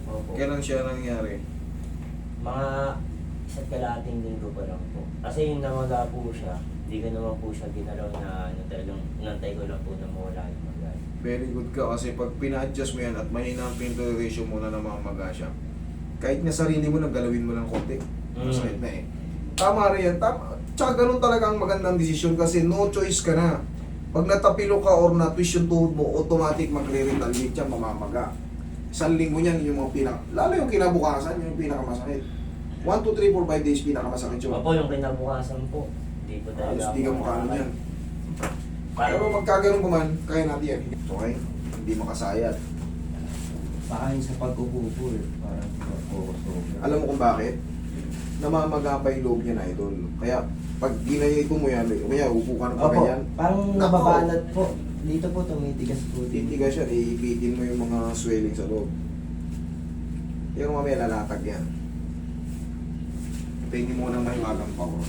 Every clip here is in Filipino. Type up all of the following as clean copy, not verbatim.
Opo. Kailan siya nangyari? Mga isa't kalahating linggo pa lang po. Kasi yung namaga po siya, hindi ko naman po siya ginalaw na ano, talagang nantay ko lang po na mawala yung maga. Very good ka kasi pag pina-adjust mo yan at mahina ang pain toleration mo na namamaga siya, kahit nga sarili mo, naggalawin mo ng konti. Masakit na eh. Tama rin yan. Tama. Tsaka ganun talaga ang magandang desisyon kasi no choice ka na. Pag natapilo ka or na-twist yung tuhod mo, automatic magre-retaliate siya, mamamaga. Isang linggo niyan, yung mga lalo yung kinabukasan, yung pinakamasakit. 1, 2, 3, 4, 5 days pinakamasakit yun. Opo, yung kinabukasan po. Hindi po talaga Halos di ka makano yan. Parang, Pero magkaganon ko man, kaya natin yan. Okay? Hindi makasayad. Baka yung sa pag-upo eh. Parang focus over. Alam mo kung bakit? Namamaga pa yung loob niya na idol. Kaya pag ginayito mo yan, kaya upo ka na pa Opo, ganyan, parang Nako. nababanat po. Dito po tumitigas po. titigas siya, iipitin mo yung mga swelling sa loob. Pero mamaya lalatag yan. Tingin mo nang mahiwagang power.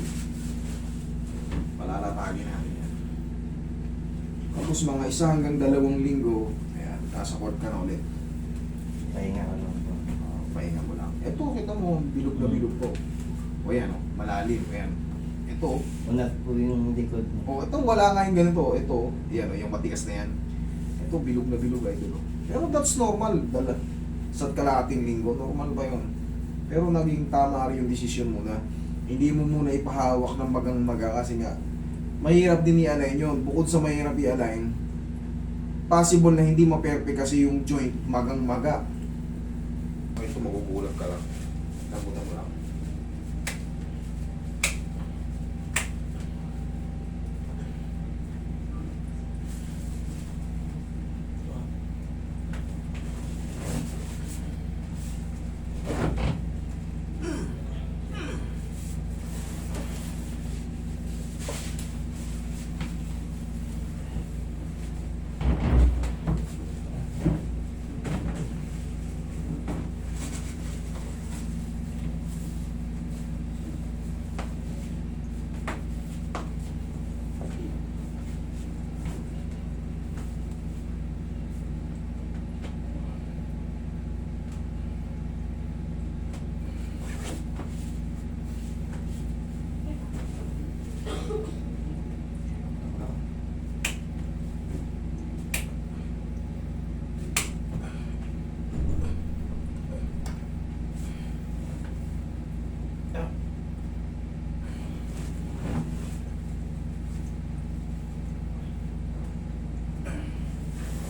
Malalatagin natin yan. Tapos mga 1 hanggang 2 linggo, ayan, nasa court ka na ulit. Pahinga ka lang po. Pahinga mo lang. Ito, kita mo, bilog na bilog po. O yan, o, malalim, ayan. Ito, Unat po yung likod mo. o itong wala nga yung ganito, ito, yan, o, yung matigas na yan. Ito, bilog na bilog ay dulo. Pero that's normal, sa kalahating linggo, normal ba yun? Pero naging tama rin yung desisyon mo na hindi mo muna ipahawak ng magang-maga kasi nga, mahirap din i-align yun. Bukod sa mahirap i-align, possible na hindi ma-perfect kasi yung joint magang-maga. Ito, magugulat ka lang. Nabutan mo lang.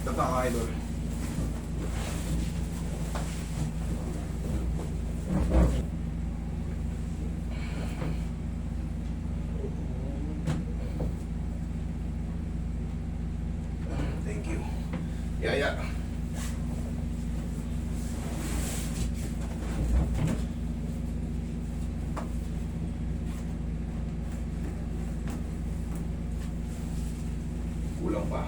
Tata ka, idol. Thank you. Yeah. Kulang pa.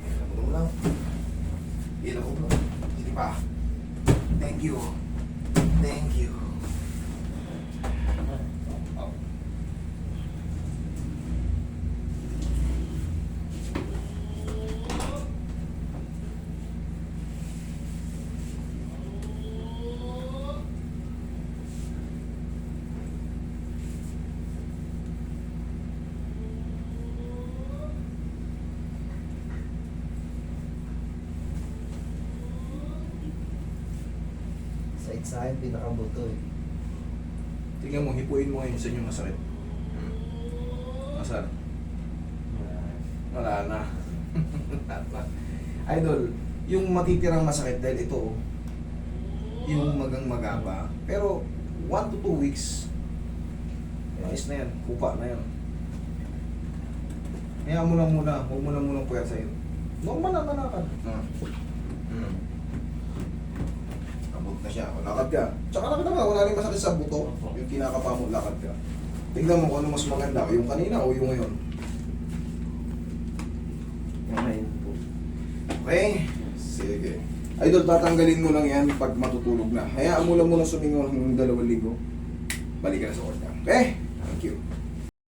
Ilago mo lang. Ilago mo lang. Sige pa. Thank you. Thank you. Oh. Sa akin, pinakabuto eh. Tingnan mo, hipuin mo ngayon sa inyo masakit. Masakit. Wala na. Idol, yung matitirang masakit dahil ito, yung magang-maga pa. Pero 1 to 2 weeks, ayos na yan. Kupa na yan. Kaya mo lang muna. Huwag mo lang munang puyat sa'yo. Normal na malakad. Abot na siya. O, lakad ka. Tsaka lakad naman. Wala rin masakit sa buto. Yung kinakapa mo, lakad ka. Tignan mo kung ano mas maganda. Yung kanina o yung ngayon. Ngayon po. Okay? Sige. Idol, tatanggalin mo lang yan pag matutulog na. Hayaan mo lang muna sumingaw ng 2 linggo. Balik ka na sa kwarta. Okay? Thank you.